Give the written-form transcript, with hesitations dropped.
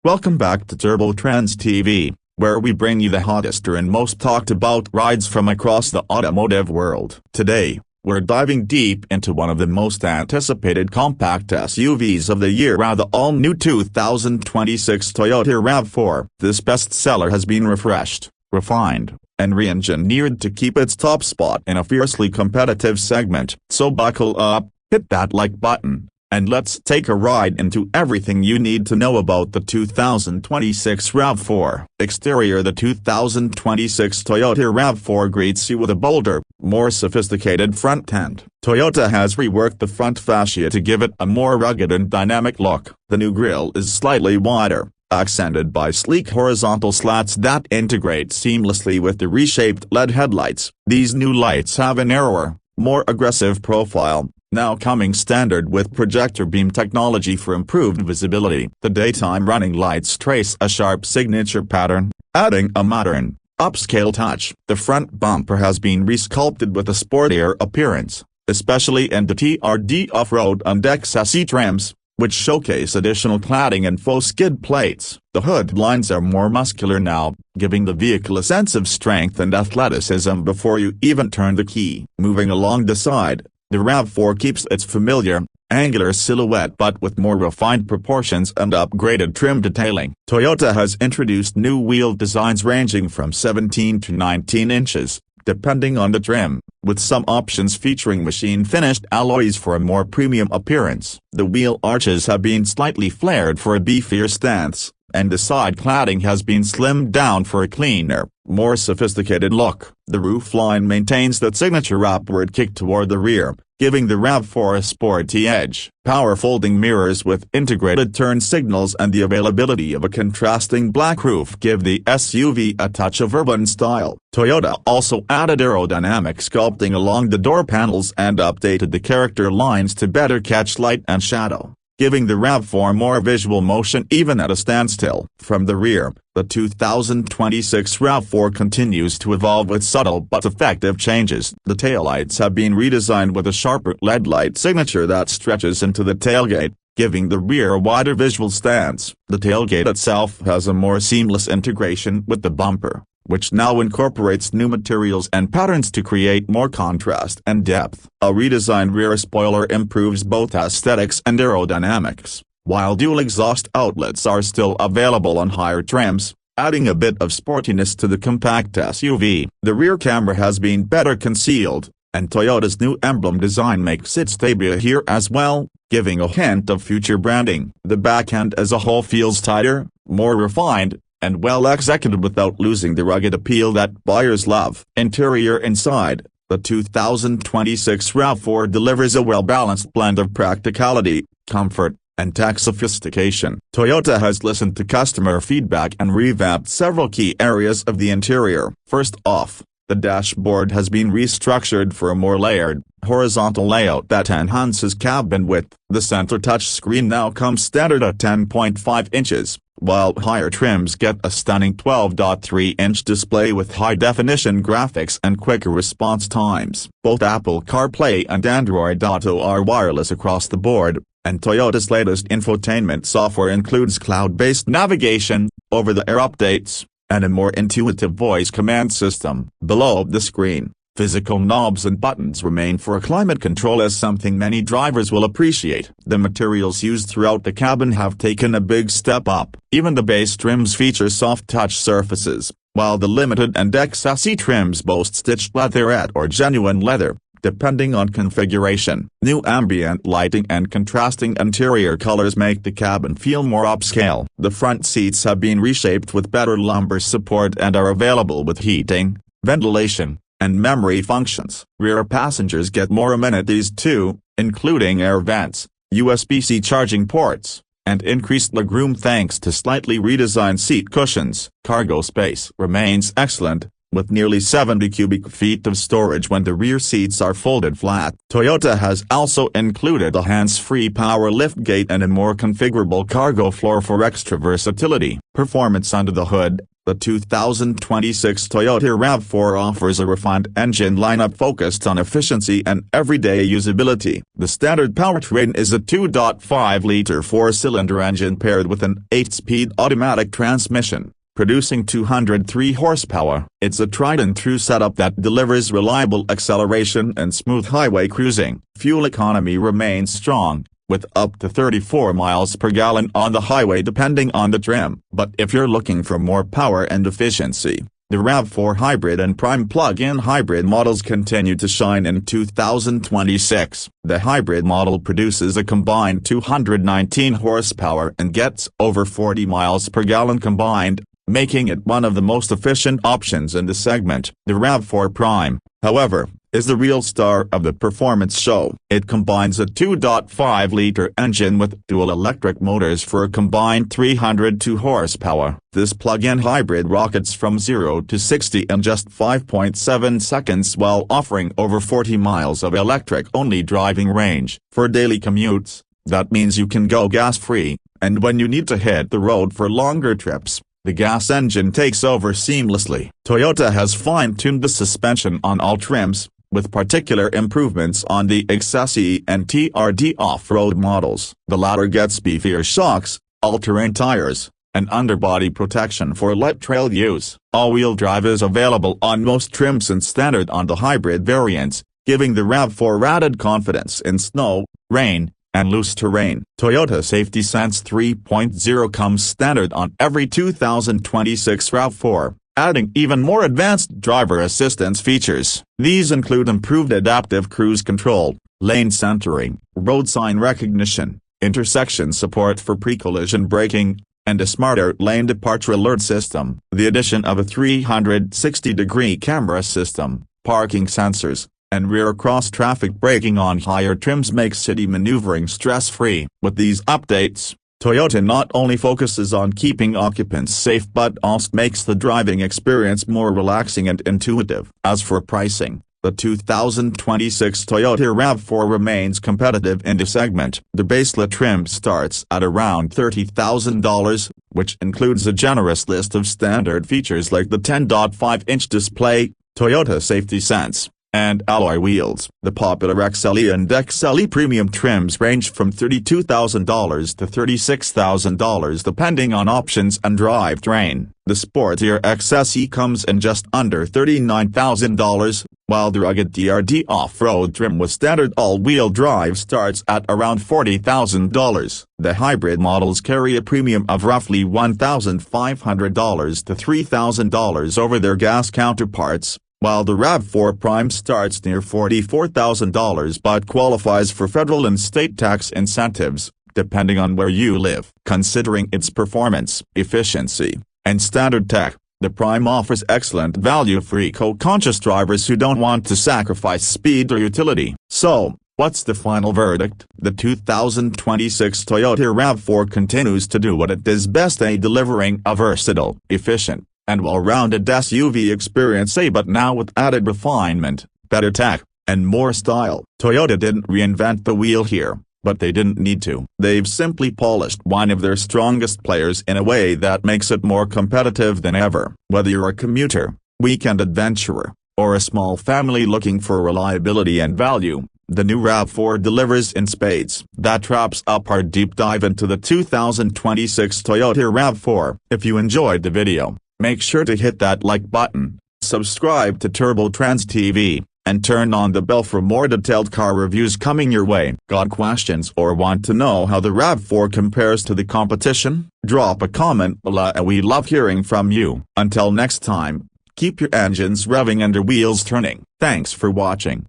Welcome back to Trendz TV, where we bring you the hottest and most talked about rides from across the automotive world. Today, we're diving deep into one of the most anticipated compact SUVs of the year, the all-new 2026 Toyota RAV4. This bestseller has been refreshed, refined, and re-engineered to keep its top spot in a fiercely competitive segment. So buckle up, hit that like button, and let's take a ride into everything you need to know about the 2026 RAV4. Exterior: the 2026 Toyota RAV4 greets you with a bolder, more sophisticated front end. Toyota has reworked the front fascia to give it a more rugged and dynamic look. The new grille is slightly wider, accented by sleek horizontal slats that integrate seamlessly with the reshaped LED headlights. These new lights have a narrower, more aggressive profile, now coming standard with projector beam technology for improved visibility. The daytime running lights trace a sharp signature pattern, adding a modern, upscale touch. The front bumper has been resculpted with a sportier appearance, especially in the TRD Off-Road and XSE trims, which showcase additional cladding and faux skid plates. The hood lines are more muscular now, giving the vehicle a sense of strength and athleticism before you even turn the key. Moving along the side, the RAV4 keeps its familiar, angular silhouette but with more refined proportions and upgraded trim detailing. Toyota has introduced new wheel designs ranging from 17 to 19 inches, depending on the trim, with some options featuring machine-finished alloys for a more premium appearance. The wheel arches have been slightly flared for a beefier stance, and the side cladding has been slimmed down for a cleaner, more sophisticated look. The roofline maintains that signature upward kick toward the rear, giving the RAV4 a sporty edge. Power folding mirrors with integrated turn signals and the availability of a contrasting black roof give the SUV a touch of urban style. Toyota also added aerodynamic sculpting along the door panels and updated the character lines to better catch light and shadow, giving the RAV4 more visual motion even at a standstill. From the rear, the 2026 RAV4 continues to evolve with subtle but effective changes. The taillights have been redesigned with a sharper LED light signature that stretches into the tailgate, giving the rear a wider visual stance. The tailgate itself has a more seamless integration with the bumper, which now incorporates new materials and patterns to create more contrast and depth. A redesigned rear spoiler improves both aesthetics and aerodynamics, while dual exhaust outlets are still available on higher trims, adding a bit of sportiness to the compact SUV. The rear camera has been better concealed, and Toyota's new emblem design makes its debut here as well, giving a hint of future branding. The back end as a whole feels tighter, more refined, and well executed without losing the rugged appeal that buyers love. Interior: inside, the 2026 RAV4 delivers a well-balanced blend of practicality, comfort, and tech sophistication. Toyota has listened to customer feedback and revamped several key areas of the interior. First off, the dashboard has been restructured for a more layered, horizontal layout that enhances cabin width. The center touchscreen now comes standard at 10.5 inches, while higher trims get a stunning 12.3-inch display with high-definition graphics and quicker response times. Both Apple CarPlay and Android Auto are wireless across the board, and Toyota's latest infotainment software includes cloud-based navigation, over-the-air updates, and a more intuitive voice command system. Below the screen, physical knobs and buttons remain for climate control, as something many drivers will appreciate. The materials used throughout the cabin have taken a big step up. Even the base trims feature soft touch surfaces, while the Limited and XSE trims boast stitched leatherette or genuine leather, depending on configuration. New ambient lighting and contrasting interior colors make the cabin feel more upscale. The front seats have been reshaped with better lumbar support and are available with heating, ventilation, and memory functions. Rear passengers get more amenities too, including air vents, USB-C charging ports, and increased legroom thanks to slightly redesigned seat cushions. Cargo space remains excellent, with nearly 70 cubic feet of storage when the rear seats are folded flat. Toyota has also included a hands-free power liftgate and a more configurable cargo floor for extra versatility. Performance under the hood: The 2026 Toyota RAV4 offers a refined engine lineup focused on efficiency and everyday usability. The standard powertrain is a 2.5-liter four-cylinder engine paired with an 8-speed automatic transmission, producing 203 horsepower. It's a tried-and-true setup that delivers reliable acceleration and smooth highway cruising. Fuel economy remains strong, with up to 34 miles per gallon on the highway depending on the trim. But if you're looking for more power and efficiency, the RAV4 Hybrid and Prime plug-in hybrid models continue to shine in 2026. The hybrid model produces a combined 219 horsepower and gets over 40 miles per gallon combined, making it one of the most efficient options in the segment. The RAV4 Prime, however, is the real star of the performance show. It combines a 2.5-liter engine with dual electric motors for a combined 302 horsepower. This plug-in hybrid rockets from 0 to 60 in just 5.7 seconds while offering over 40 miles of electric-only driving range. For daily commutes, that means you can go gas-free, and when you need to hit the road for longer trips, the gas engine takes over seamlessly. Toyota has fine-tuned the suspension on all trims, with particular improvements on the XSE and TRD Off-Road models. The latter gets beefier shocks, all-terrain tires, and underbody protection for light trail use. All-wheel drive is available on most trims and standard on the hybrid variants, giving the RAV4 added confidence in snow, rain, and loose terrain. Toyota Safety Sense 3.0 comes standard on every 2026 RAV4, adding even more advanced driver assistance features. These include improved adaptive cruise control, lane centering, road sign recognition, intersection support for pre-collision braking, and a smarter lane departure alert system. The addition of a 360-degree camera system, parking sensors, and rear cross-traffic braking on higher trims makes city maneuvering stress-free. With these updates, Toyota not only focuses on keeping occupants safe but also makes the driving experience more relaxing and intuitive. As for pricing, the 2026 Toyota RAV4 remains competitive in the segment. The baseline trim starts at around $30,000, which includes a generous list of standard features like the 10.5-inch display, Toyota Safety Sense, and alloy wheels. The popular XLE and XLE premium trims range from $32,000 to $36,000 depending on options and drivetrain. The sportier XSE comes in just under $39,000, while the rugged TRD Off-Road trim with standard all-wheel drive starts at around $40,000. The hybrid models carry a premium of roughly $1,500 to $3,000 over their gas counterparts, while the RAV4 Prime starts near $44,000 but qualifies for federal and state tax incentives, depending on where you live. Considering its performance, efficiency, and standard tech, the Prime offers excellent value for eco-conscious drivers who don't want to sacrifice speed or utility. So, what's the final verdict? The 2026 Toyota RAV4 continues to do what it does best, delivering a versatile, efficient, and well-rounded SUV experience, but now with added refinement, better tech, and more style. Toyota didn't reinvent the wheel here, but they didn't need to. They've simply polished one of their strongest players in a way that makes it more competitive than ever. Whether you're a commuter, weekend adventurer, or a small family looking for reliability and value, the new RAV4 delivers in spades. That wraps up our deep dive into the 2026 Toyota RAV4. If you enjoyed the video, make sure to hit that like button, subscribe to Trendz TV, and turn on the bell for more detailed car reviews coming your way. Got questions or want to know how the RAV4 compares to the competition? Drop a comment below and we love hearing from you. Until next time, keep your engines revving and your wheels turning. Thanks for watching.